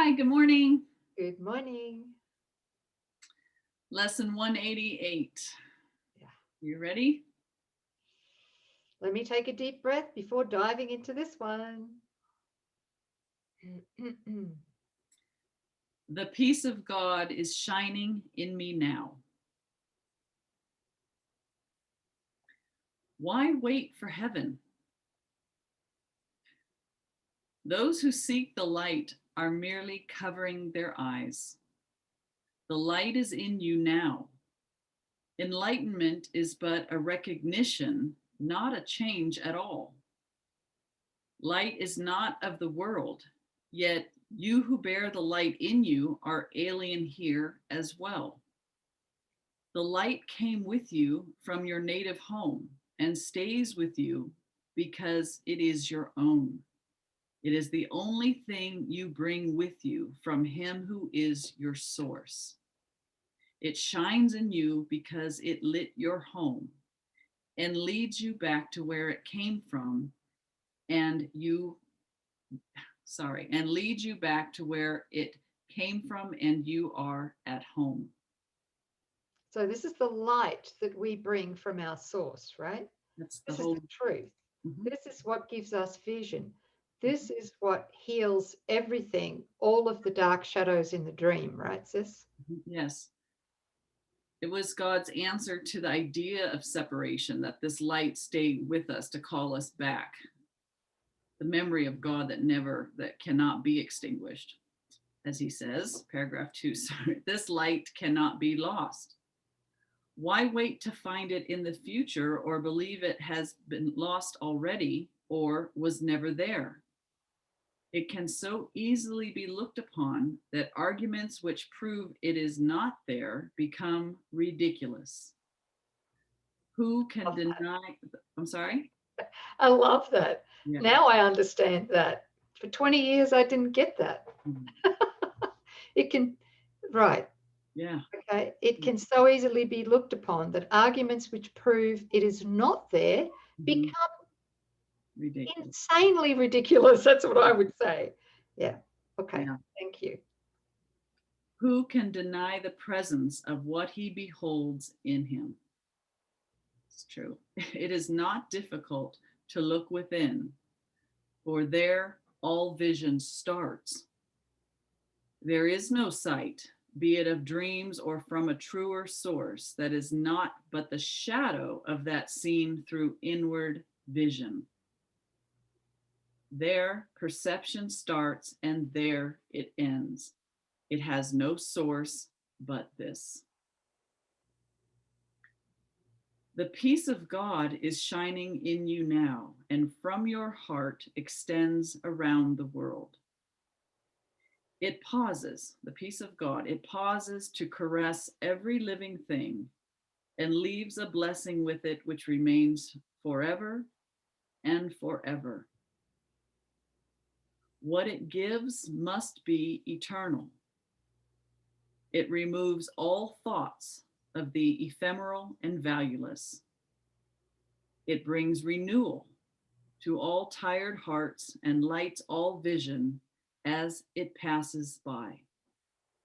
Hi, good morning. Good morning. Lesson 188. Yeah. You ready? Let me take a deep breath before diving into this one. The peace of God is shining in me now. Why wait for heaven? Those who seek the light are merely covering their eyes. The light is in you now. Enlightenment is but a recognition, not a change at all. Light is not of the world, yet you who bear the light in you are alien here as well. The light came with you from your native home and stays with you because it is your own. It is the only thing you bring with you from him who is your source. It shines in you because it lit your home and leads you back to where it came from and leads you back to where it came from and you are at home. So this is the light that we bring from our source, right? That's the This is whole. the truth. Mhm. This is what gives us vision. This is what heals everything, all of the dark shadows in the dream, right, sis? Yes. It was God's answer to the idea of separation, that this light stayed with us to call us back. The memory of God that cannot be extinguished. As he says, paragraph 2, sorry, this light cannot be lost. Why wait to find it in the future or believe it has been lost already or was never there? It can so easily be looked upon that arguments which prove it is not there become ridiculous. Who can deny? I'm sorry? I love that. Yeah. Now I understand that. For 20 years, I didn't get that. Mhm. It can, right. Yeah. Okay. It can so easily be looked upon that arguments which prove it is not there Mhm. become Ridiculous. insanely ridiculous. That's what I would say. Yeah. Okay. Yeah. Thank you. Who can deny the presence of what he beholds in him? It's true. It is not difficult to look within, for there all vision starts. There is no sight, be it of dreams or from a truer source, that is not but the shadow of that seen through inward vision. There perception starts and there it ends. It has no source but this. The peace of God is shining in you now, and from your heart extends around the world. It pauses, the peace of God, it pauses to caress every living thing and leaves a blessing with it which remains forever and forever. What it gives must be eternal. It removes all thoughts of the ephemeral and valueless. It brings renewal to all tired hearts and lights all vision as it passes by.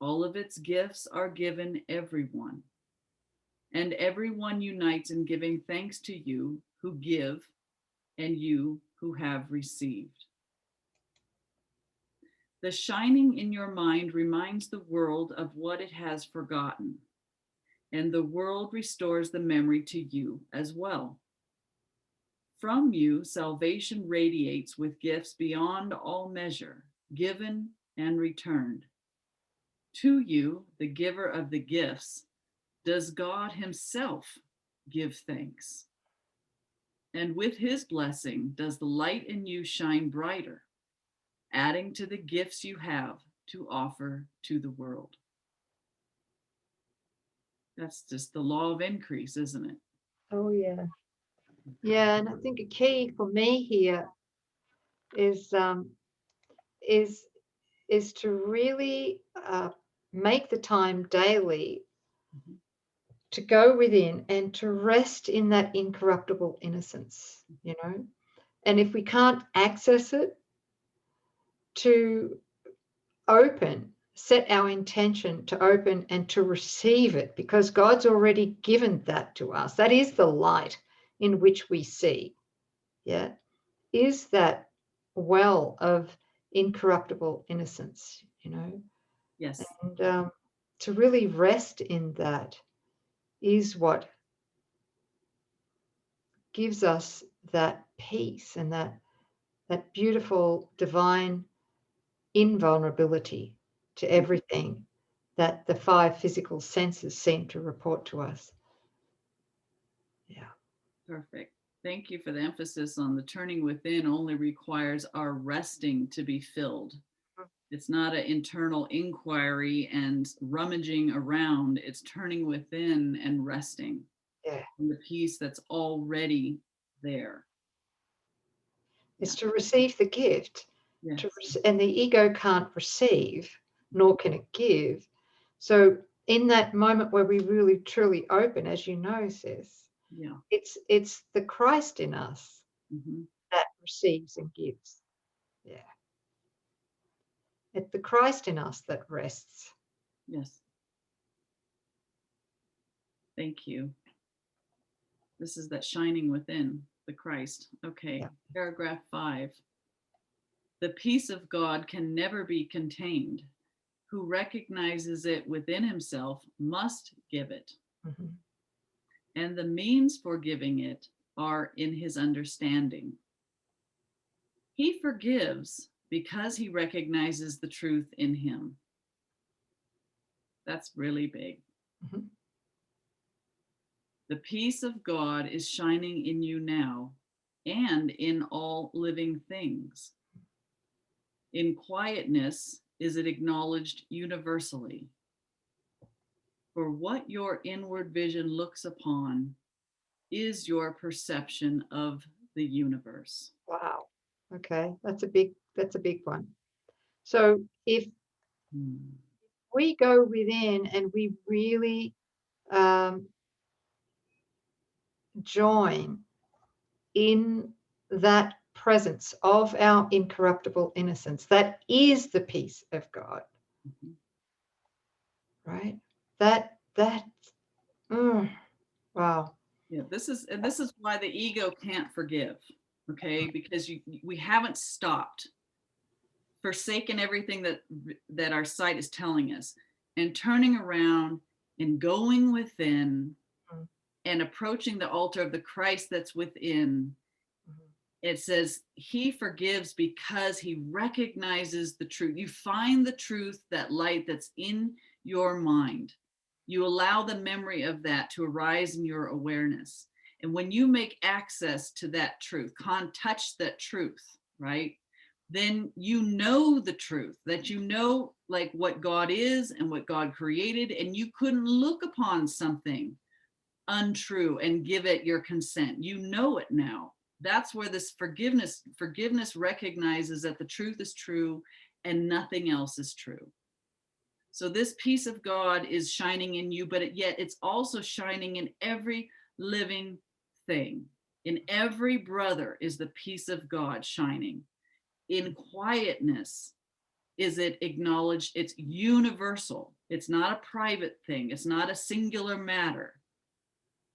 All of its gifts are given everyone, and everyone unites in giving thanks to you who give and you who have received. The shining in your mind reminds the world of what it has forgotten, and the world restores the memory to you as well. From you, salvation radiates with gifts beyond all measure, given and returned. To you, the giver of the gifts, does God Himself give thanks. And with His blessing, does the light in you shine brighter, adding to the gifts you have to offer to the world. That's just the law of increase, isn't it? Oh, yeah. Yeah. And I think a key for me here is is is to really make the time daily Mhm. to go within and to rest in that incorruptible innocence, And if we can't access it, to open, set our intention to open and to receive it, because God's already given that to us. That is the light in which we see. Yeah. Is that well of incorruptible innocence, Yes. and to really rest in that is what gives us that peace and that beautiful divine invulnerability to everything that the five physical senses seem to report to us. Yeah. Perfect. Thank you for the emphasis on the turning within only requires our resting to be filled. It's not an internal inquiry and rummaging around. It's turning within and resting Yeah. in the peace that's already there. It's to receive the gift, Yes. and the ego can't receive, nor can it give. So in that moment where we really truly open, as you know, sis, Yeah. it's the Christ in us Mm-hmm. that receives and gives. Yeah. It's the Christ in us that rests. Yes. Thank you. This is that shining within the Christ. Okay. Yeah. Paragraph 5. The peace of God can never be contained. Who recognizes it within himself must give it. Mm-hmm. And the means for giving it are in his understanding. He forgives because he recognizes the truth in him. That's really big. Mm-hmm. The peace of God is shining in you now and in all living things. In quietness is it acknowledged universally. For what your inward vision looks upon is your perception of the universe. Wow. Okay. That's a big one. So if we go within and we really join in that presence of our incorruptible innocence, that is the peace of God. Mhm. Right? That wow. Yeah, this is why the ego can't forgive, okay? Because we haven't stopped, forsaken everything that our sight is telling us, and turning around and going within Mhm. and approaching the altar of the Christ that's within. Mhm. It says he forgives because he recognizes the truth. You find the truth, that light that's in your mind. You allow the memory of that to arise in your awareness. And when you make access to that truth, can't touch that truth, right? Then you know the truth, that you know like what God is and what God created, and you couldn't look upon something untrue and give it your consent. You know it now. That's where this forgiveness recognizes that the truth is true and nothing else is true. So this peace of God is shining in you, but yet it's also shining in every living thing. In every brother is the peace of God shining. In quietness is it acknowledged, it's universal. It's not a private thing. It's not a singular matter.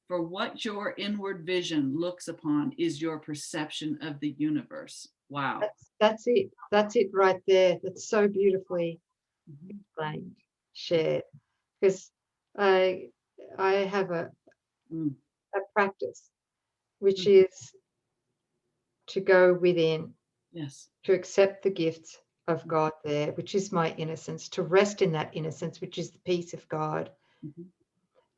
For what your inward vision looks upon is your perception of the universe. Wow. That's it. That's it right there. That's so beautifully Mhm. explained, shared. Because I have Mm. a practice which Mm. is to go within, Yes. to accept the gift of God there, which is my innocence, to rest in that innocence, which is the peace of God. Mhm.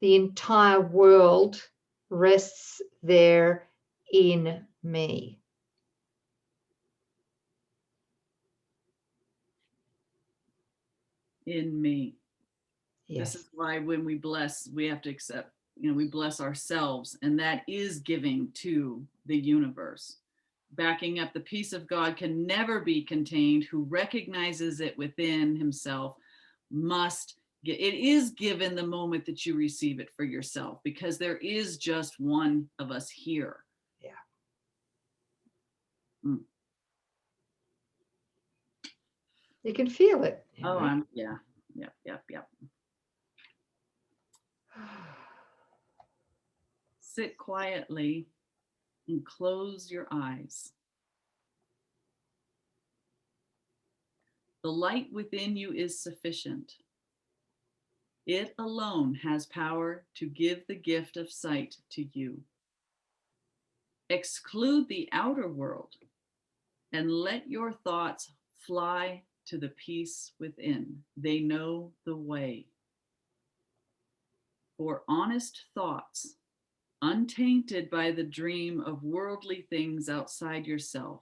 The entire world rests there in me. In me. This Yes. is why when we bless, we have to accept, we bless ourselves, and that is giving to the universe. Backing up, the peace of God can never be contained. Who recognizes it within himself must get it, is given the moment that you receive it for yourself, because there is just one of us here. Yeah. Mm. You can feel it. Oh, Right? yeah. Yep, yep, yep. Sit quietly and close your eyes. The light within you is sufficient. It alone has power to give the gift of sight to you. Exclude the outer world and let your thoughts fly to the peace within. They know the way. For honest thoughts, untainted by the dream of worldly things outside yourself,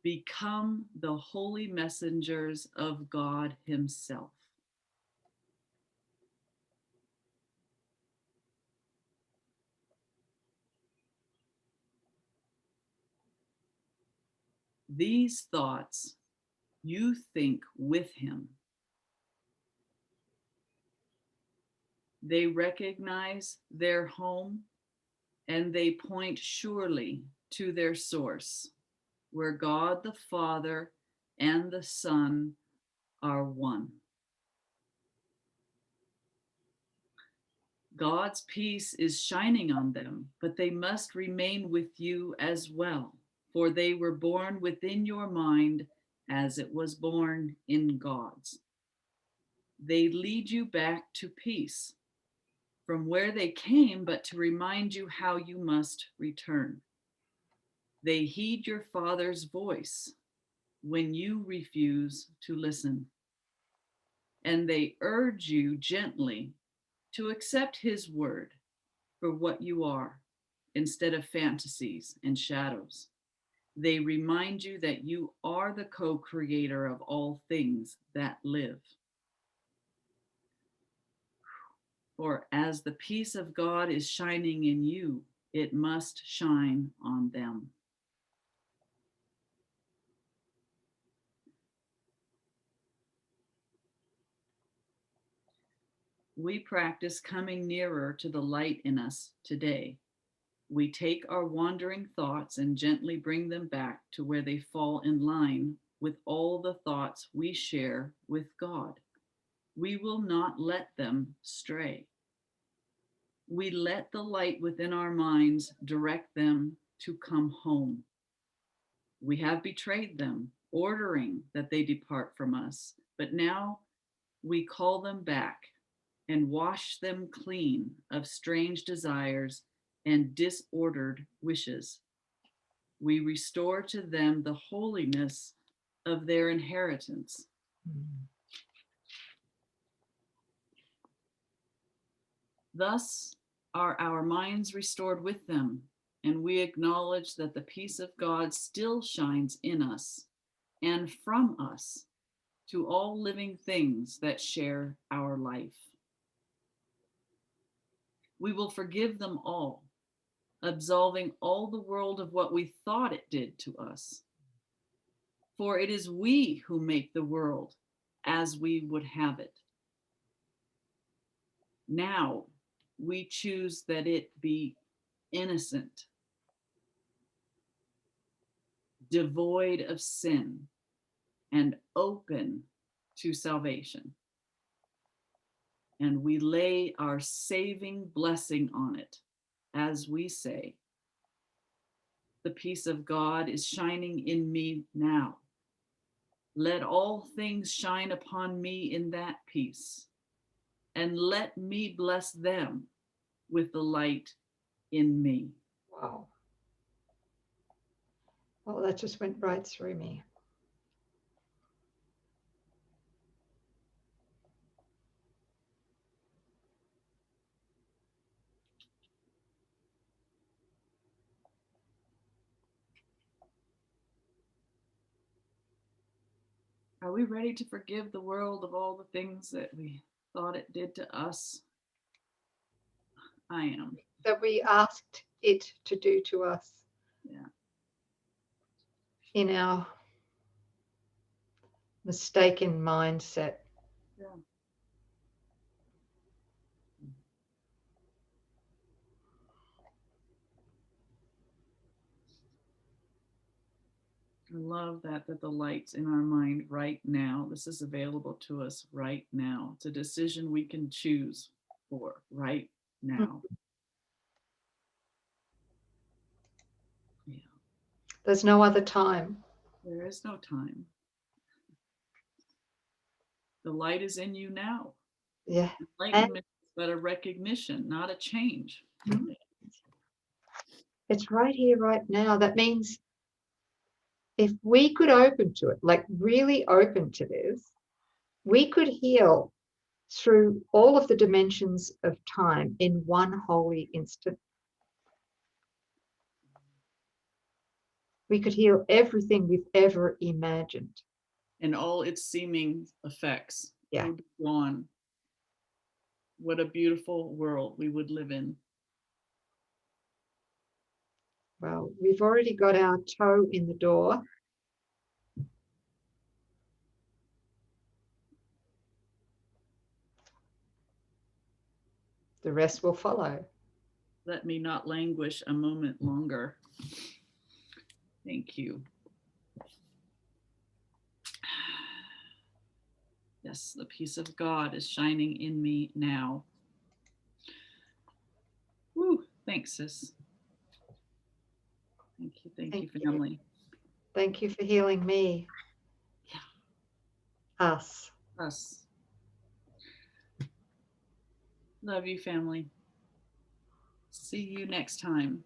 become the holy messengers of God Himself. These thoughts you think with Him. They recognize their home and they point surely to their source, where God the Father and the Son are one. God's peace is shining on them, but they must remain with you as well, for they were born within your mind as it was born in God's. They lead you back to peace from where they came, but to remind you how you must return. They heed your Father's voice when you refuse to listen, and they urge you gently to accept His word for what you are instead of fantasies and shadows. They remind you that you are the co-creator of all things that live. For as the peace of God is shining in you, it must shine on them. We practice coming nearer to the light in us today. We take our wandering thoughts and gently bring them back to where they fall in line with all the thoughts we share with God. We will not let them stray. We let the light within our minds direct them to come home. We have betrayed them, ordering that they depart from us, but now we call them back and wash them clean of strange desires and disordered wishes. We restore to them the holiness of their inheritance. Thus are our minds restored with them, and we acknowledge that the peace of God still shines in us and from us to all living things that share our life. We will forgive them all, absolving all the world of what we thought it did to us. For it is we who make the world as we would have it. Now we choose that it be innocent, devoid of sin, and open to salvation. And we lay our saving blessing on it as we say, the peace of God is shining in me now. Let all things shine upon me in that peace, and let me bless them with the light in me. Wow. Well, that just went right through me. Are we ready to forgive the world of all the things that we thought it did to us? I am. That we asked it to do to us. Yeah. In our mistaken mindset. Yeah. I love that the light's in our mind right now. This is available to us right now. It's a decision we can choose for right now. Yeah. There's no other time. There is no time. The light is in you now. Yeah. Enlightenment is but a recognition, not a change. It's right here, right now. That means if we could open to it, like really open to this, we could heal through all of the dimensions of time in one holy instant. We could heal everything we've ever imagined. And all its seeming effects would be gone. What a beautiful world we would live in. Well, we've already got our toe in the door. The rest will follow. Let me not languish a moment longer. Thank you. Yes, the peace of God is shining in me now. Woo, thanks, sis. Thank you, thank you, family. Thank you for healing me. Yeah. Us. Love you, family. See you next time.